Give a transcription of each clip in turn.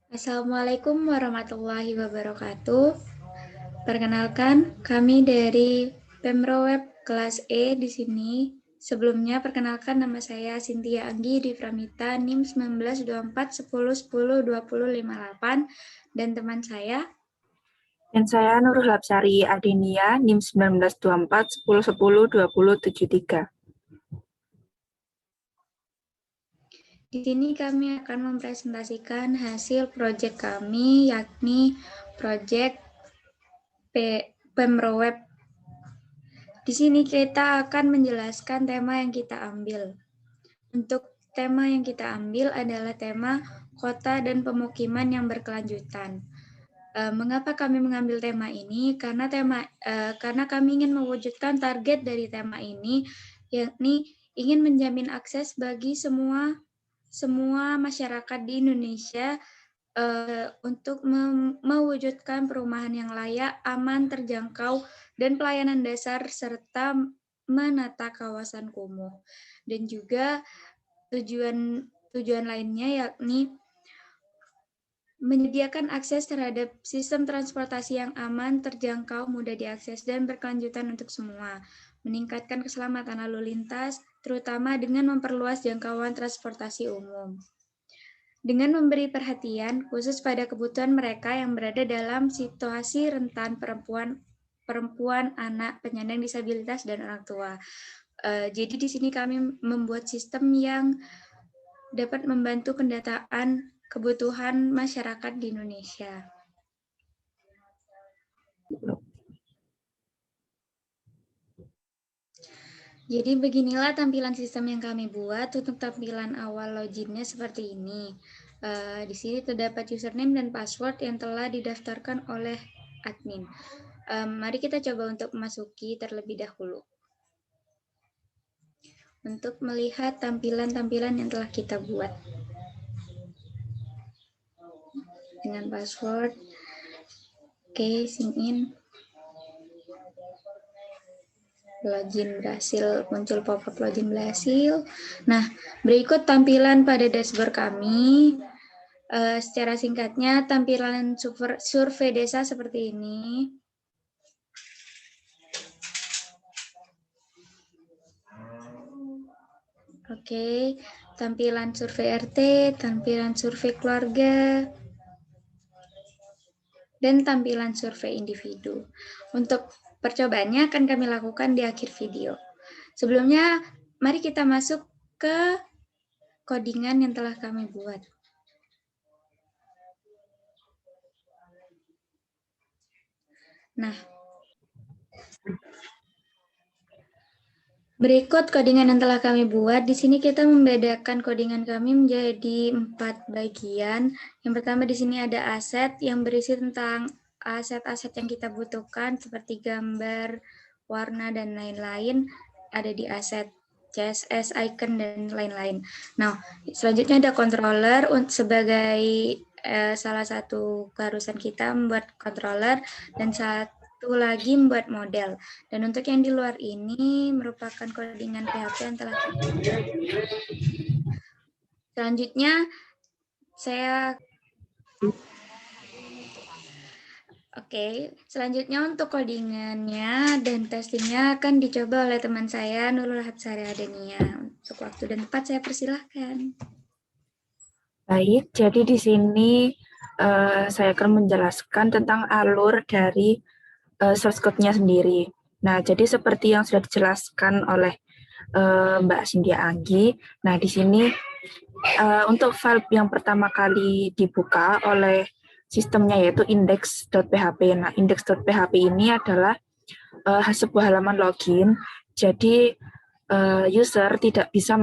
Assalamualaikum warahmatullahi wabarakatuh. Perkenalkan, kami dari Pemroweb kelas E di sini. Sebelumnya, perkenalkan nama saya Cynthia Anggi di Pramita NIM 192410102058 dan teman saya. Dan saya Nurul Hapsari Adenia, NIM 192410102073. Di sini kami akan mempresentasikan hasil proyek kami, yakni proyek Pemroweb. Di sini kita akan menjelaskan tema yang kita ambil. Untuk tema yang kita ambil adalah tema kota dan pemukiman yang berkelanjutan. Mengapa kami mengambil tema ini? Karena kami ingin mewujudkan target dari tema ini, yakni ingin menjamin akses bagi semua masyarakat di Indonesia untuk mewujudkan perumahan yang layak, aman, terjangkau, dan pelayanan dasar serta menata kawasan kumuh. Dan juga tujuan lainnya yakni menyediakan akses terhadap sistem transportasi yang aman, terjangkau, mudah diakses, dan berkelanjutan untuk semua. Meningkatkan keselamatan lalu lintas, terutama dengan memperluas jangkauan transportasi umum. Dengan memberi perhatian khusus pada kebutuhan mereka yang berada dalam situasi rentan perempuan, anak, penyandang disabilitas, dan orang tua. Jadi di sini kami membuat sistem yang dapat membantu pendataan kebutuhan masyarakat di Indonesia. Jadi beginilah tampilan sistem yang kami buat. Untuk tampilan awal loginnya seperti ini. Di sini terdapat username dan password yang telah didaftarkan oleh admin. Mari kita coba untuk memasuki terlebih dahulu. Untuk melihat tampilan-tampilan yang telah kita buat. Dengan password. Oke, sign in. Login berhasil, muncul pop-up login berhasil. Nah, berikut tampilan pada dashboard kami. Secara singkatnya, tampilan survei desa seperti ini. Oke, tampilan survei RT, tampilan survei keluarga, dan tampilan survei individu. Untuk percobaannya akan kami lakukan di akhir video. Sebelumnya, mari kita masuk ke codingan yang telah kami buat. Nah, berikut codingan yang telah kami buat. Di sini kita membedakan codingan kami menjadi 4 bagian. Yang pertama di sini ada aset yang berisi tentang aset-aset yang kita butuhkan seperti gambar, warna, dan lain-lain. Ada di aset CSS, icon, dan lain-lain. Nah, selanjutnya ada controller sebagai salah satu keharusan kita membuat controller, dan satu lagi membuat model. Dan untuk yang di luar ini merupakan codingan PHP yang telah kita buat. Selanjutnya saya selanjutnya untuk codingannya dan testingnya akan dicoba oleh teman saya Nurul Hapsari Adenia. Untuk waktu dan tempat saya persilahkan. Baik, jadi di sini saya akan menjelaskan tentang alur dari source code-nya sendiri. Nah, jadi seperti yang sudah dijelaskan oleh Mbak Cynthia Anggi, nah di sini untuk file yang pertama kali dibuka oleh sistemnya yaitu index.php. Nah, index.php ini adalah sebuah halaman login. Jadi user tidak bisa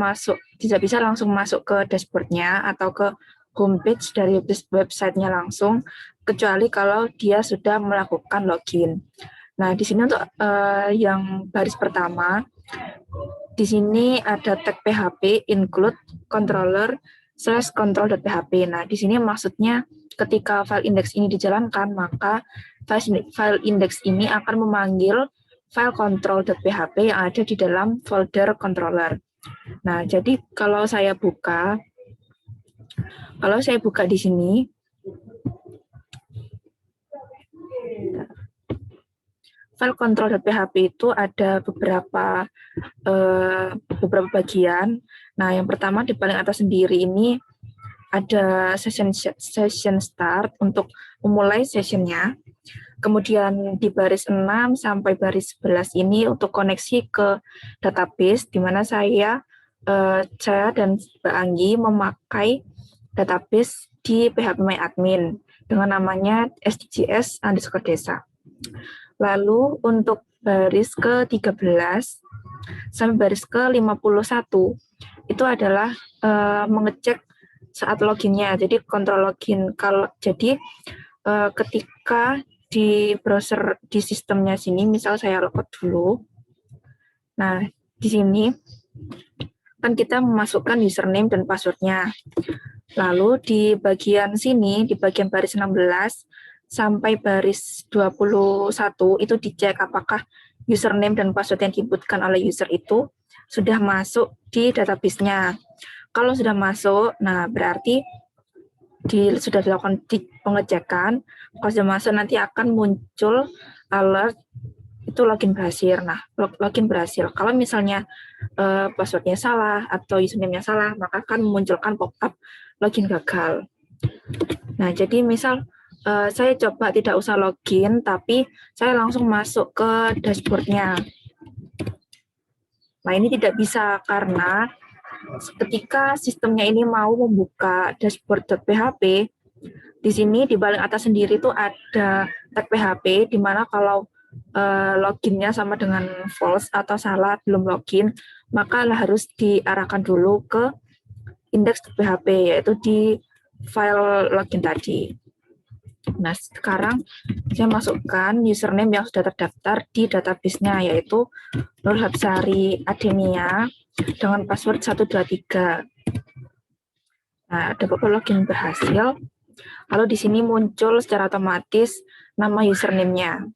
langsung masuk ke dashboard-nya atau ke homepage dari website-nya langsung, kecuali kalau dia sudah melakukan login. Nah, di sini untuk yang baris pertama, di sini ada tag PHP include controller /control.php. Nah, di sini maksudnya ketika file index ini dijalankan, maka file index ini akan memanggil file control.php yang ada di dalam folder controller. Nah, jadi kalau saya buka di sini, file control.php itu ada beberapa bagian. Nah, yang pertama di paling atas sendiri ini ada session start untuk memulai sessionnya. Kemudian di baris 6 sampai baris 11 ini untuk koneksi ke database, di mana saya dan Mbak Anggi memakai database di phpMyAdmin dengan namanya sdgs_desa. Lalu untuk baris ke-13 sampai baris ke-51 itu adalah mengecek saat loginnya. Jadi kontrol login. Ketika di browser di sistemnya sini, misal saya logout dulu. Nah, di sini kan kita memasukkan username dan passwordnya. Lalu di bagian sini, di bagian baris 16 sampai baris 21 itu dicek apakah username dan password yang diinputkan oleh user itu sudah masuk di database-nya. Kalau sudah masuk, nah berarti sudah dilakukan pengecekan. Kalau sudah masuk nanti akan muncul alert itu login berhasil. Nah, login berhasil. Kalau misalnya passwordnya salah atau username-nya salah, maka akan memunculkan pop-up login gagal. Nah, jadi misal saya coba tidak usah login, tapi saya langsung masuk ke dashboard-nya. Nah, ini tidak bisa karena ketika sistemnya ini mau membuka dashboard.php, di sini di paling atas sendiri itu ada tag PHP, di mana kalau loginnya sama dengan false atau salah belum login, maka harus diarahkan dulu ke index.php, yaitu di file login tadi. Nah, sekarang saya masukkan username yang sudah terdaftar di database-nya, yaitu Nur Hapsari Adenia dengan password 123. Nah, ada beberapa login berhasil. Lalu di sini muncul secara otomatis nama username-nya.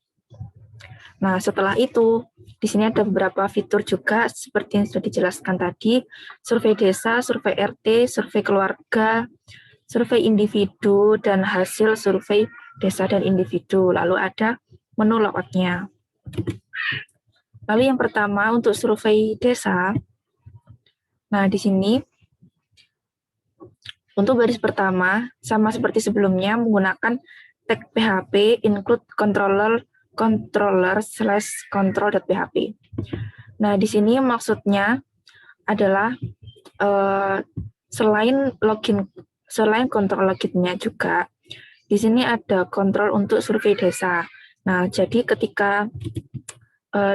Nah, setelah itu, di sini ada beberapa fitur juga seperti yang sudah dijelaskan tadi, survei desa, survei RT, survei keluarga, survei individu, dan hasil survei desa dan individu. Lalu ada menu logout-nya. Lalu yang pertama untuk survei desa, nah di sini untuk baris pertama sama seperti sebelumnya menggunakan tag PHP include controller/control.php. Nah di sini maksudnya adalah selain kontrol loginnya juga di sini ada kontrol untuk survei desa. Nah jadi ketika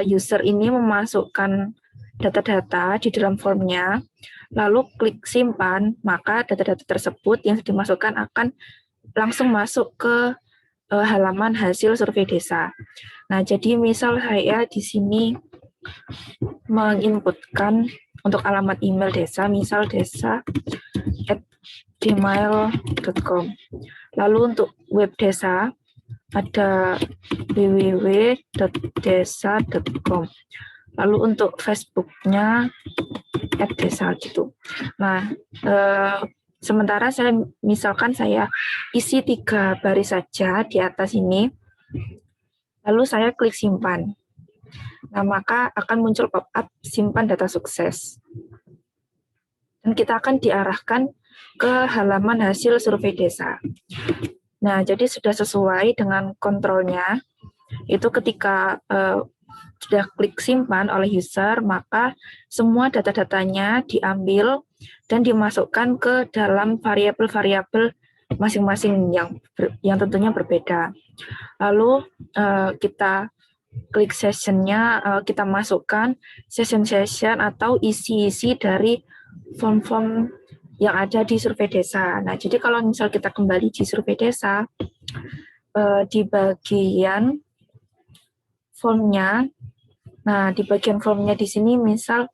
user ini memasukkan data-data di dalam formnya, lalu klik simpan, maka data-data tersebut yang dimasukkan akan langsung masuk ke halaman hasil survei desa. Nah, jadi misal saya di sini menginputkan untuk alamat email desa, misal desa@gmail.com. Lalu untuk web desa ada www.desa.com. Lalu untuk Facebook-nya @desa gitu. Nah, sementara misalkan saya isi 3 baris saja di atas ini, lalu saya klik simpan. Nah, maka akan muncul pop-up simpan data sukses. Dan kita akan diarahkan ke halaman hasil survei desa. Nah, jadi sudah sesuai dengan kontrolnya. Itu ketika sudah klik simpan oleh user, maka semua data-datanya diambil dan dimasukkan ke dalam variabel-variabel masing-masing yang tentunya berbeda. Lalu kita klik session-nya, kita masukkan session atau isi-isi dari form-form yang ada di survei desa. Nah, jadi kalau misal kita kembali di survei desa, di bagian formnya, nah di bagian formnya di sini misal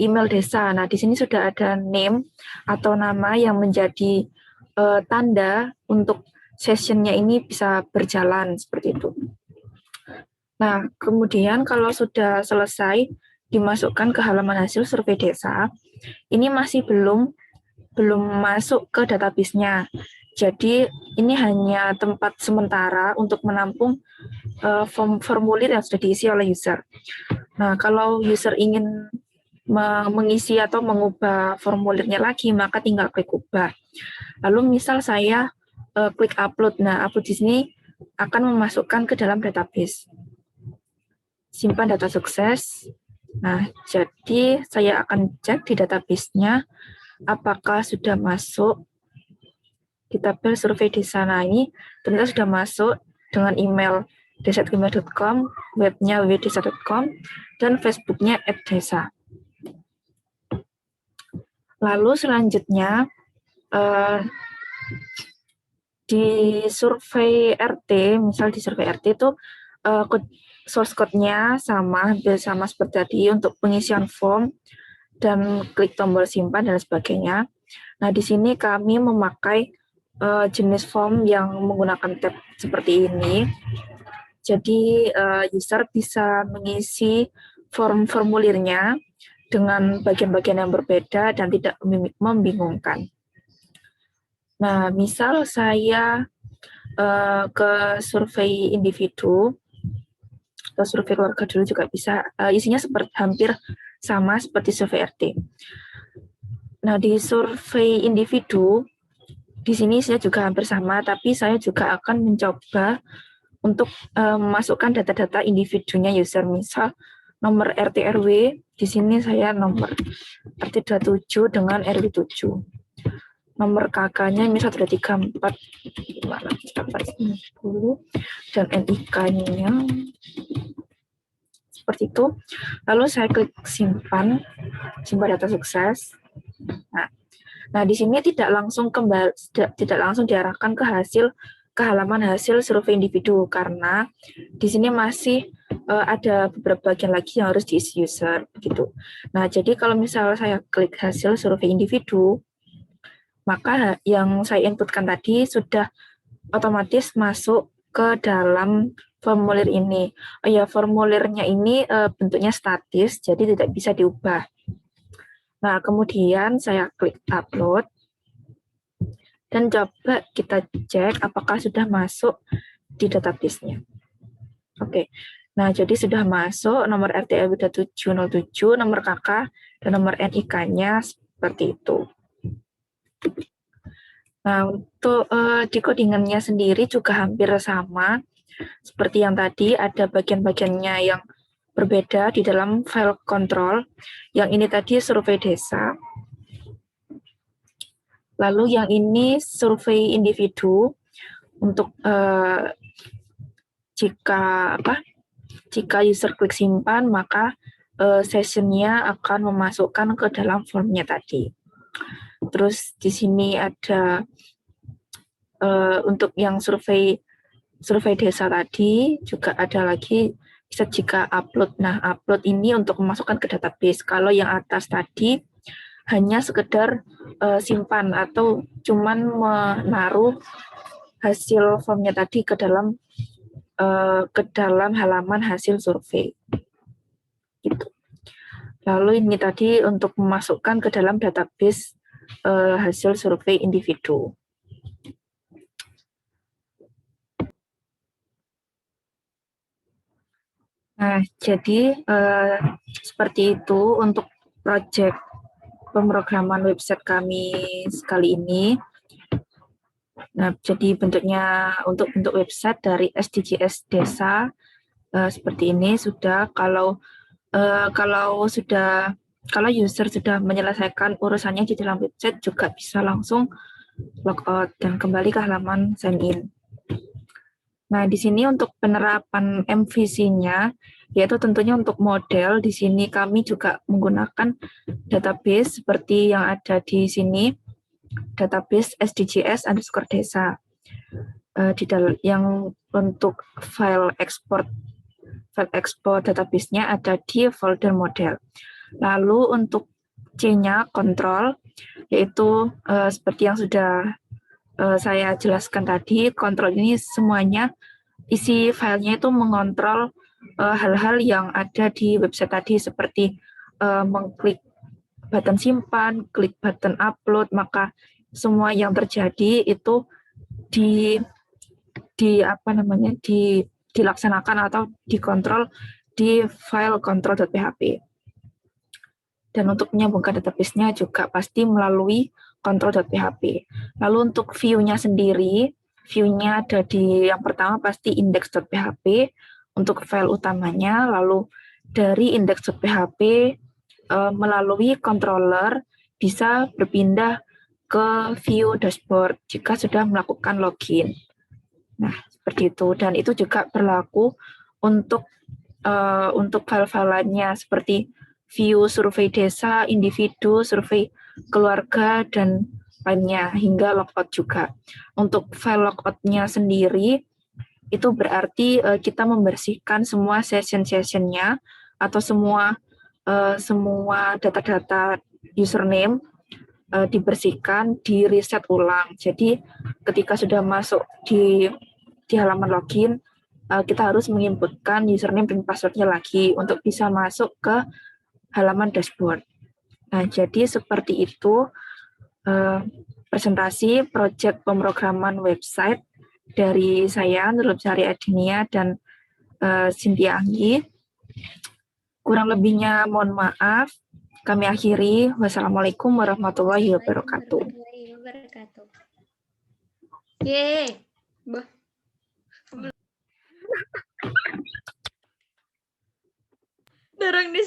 email desa. Nah, di sini sudah ada name atau nama yang menjadi tanda untuk sessionnya ini bisa berjalan seperti itu. Nah, kemudian kalau sudah selesai dimasukkan ke halaman hasil survei desa, ini masih belum masuk ke database-nya. Jadi ini hanya tempat sementara untuk menampung formulir yang sudah diisi oleh user. Nah, kalau user ingin mengisi atau mengubah formulirnya lagi, maka tinggal klik ubah. Lalu misal saya klik upload. Nah, upload di sini akan memasukkan ke dalam database. Simpan data sukses. Nah, jadi saya akan cek di database-nya apakah sudah masuk di tabel survei desa. Nah, ini ternyata sudah masuk dengan email desa@gmail.com, webnya www.desa.com, dan Facebooknya @desa. Lalu selanjutnya di survei RT, misal di survei RT itu source code-nya sama, hampir sama seperti tadi untuk pengisian form dan klik tombol simpan dan sebagainya. Nah, di sini kami memakai jenis form yang menggunakan tab seperti ini. Jadi user bisa mengisi formulirnya dengan bagian-bagian yang berbeda dan tidak membingungkan. Nah, misal saya ke survei individu atau survei keluarga dulu juga bisa, isinya hampir sama seperti survei RT. Nah, di survei individu, di sini saya juga hampir sama, tapi saya juga akan mencoba untuk memasukkan data-data individunya user. Misal nomor RT RW, di sini saya nomor RT 27 dengan RW 7. Nomor KK-nya misal 34, 10, dan NIK-nya seperti itu. Lalu saya klik simpan data sukses. Nah, di sini tidak langsung diarahkan ke halaman hasil survei individu karena di sini masih ada beberapa bagian lagi yang harus diisi user begitu. Nah, jadi kalau misalnya saya klik hasil survei individu, maka yang saya inputkan tadi sudah otomatis masuk ke dalam formulir ini. Oh ya, formulirnya ini bentuknya statis, jadi tidak bisa diubah. Nah, kemudian saya klik upload dan coba kita cek apakah sudah masuk di database-nya. Oke. Nah, jadi sudah masuk nomor RT RW 707, nomor KK, dan nomor NIK-nya seperti itu. Nah, untuk decodingannya sendiri juga hampir sama. Seperti yang tadi, ada bagian-bagiannya yang berbeda di dalam file kontrol. Yang ini tadi survei desa. Lalu yang ini survei individu. Untuk jika user klik simpan, maka sessionnya akan memasukkan ke dalam formnya tadi. Terus di sini ada untuk yang survei desa tadi juga ada lagi bisa jika upload. Nah, upload ini untuk memasukkan ke database. Kalau yang atas tadi hanya sekedar simpan atau cuman menaruh hasil formnya tadi ke dalam halaman hasil survei. Gitu. Lalu ini tadi untuk memasukkan ke dalam database hasil survei individu. Nah, jadi seperti itu untuk proyek pemrograman website kami sekali ini. Nah, jadi bentuknya untuk bentuk website dari SDGs Desa seperti ini sudah. Kalau user sudah menyelesaikan urusannya di dalam website juga bisa langsung logout dan kembali ke halaman sign in. Nah, di sini untuk penerapan MVC-nya, yaitu tentunya untuk model, di sini kami juga menggunakan database seperti yang ada di sini, database SDGs underscore desa. Yang untuk file export database-nya ada di folder model. Lalu untuk C-nya kontrol, yaitu seperti yang sudah saya jelaskan tadi, kontrol ini semuanya isi filenya itu mengontrol hal-hal yang ada di website tadi seperti mengklik button simpan, klik button upload, maka semua yang terjadi itu dilaksanakan atau dikontrol di file control.php. Dan untuk menyambungkan database-nya juga pasti melalui control.php. Lalu untuk view-nya sendiri, view-nya ada di yang pertama pasti index.php untuk file utamanya, lalu dari index.php melalui controller bisa berpindah ke view dashboard jika sudah melakukan login. Nah, seperti itu. Dan itu juga berlaku untuk file-file lainnya seperti view survei desa, individu, survei keluarga, dan lainnya, hingga logout juga. Untuk file logout-nya sendiri, itu berarti kita membersihkan semua session-sessionnya atau semua data-data username dibersihkan, di reset ulang. Jadi ketika sudah masuk di halaman login, kita harus menginputkan username dan passwordnya lagi untuk bisa masuk ke halaman dashboard. Nah, jadi seperti itu presentasi proyek pemrograman website dari saya, Nurul Sari Adinia dan Cynthia Anggi. Kurang lebihnya mohon maaf. Kami akhiri. Wassalamualaikum warahmatullahi wabarakatuh. Yeay. Dorong di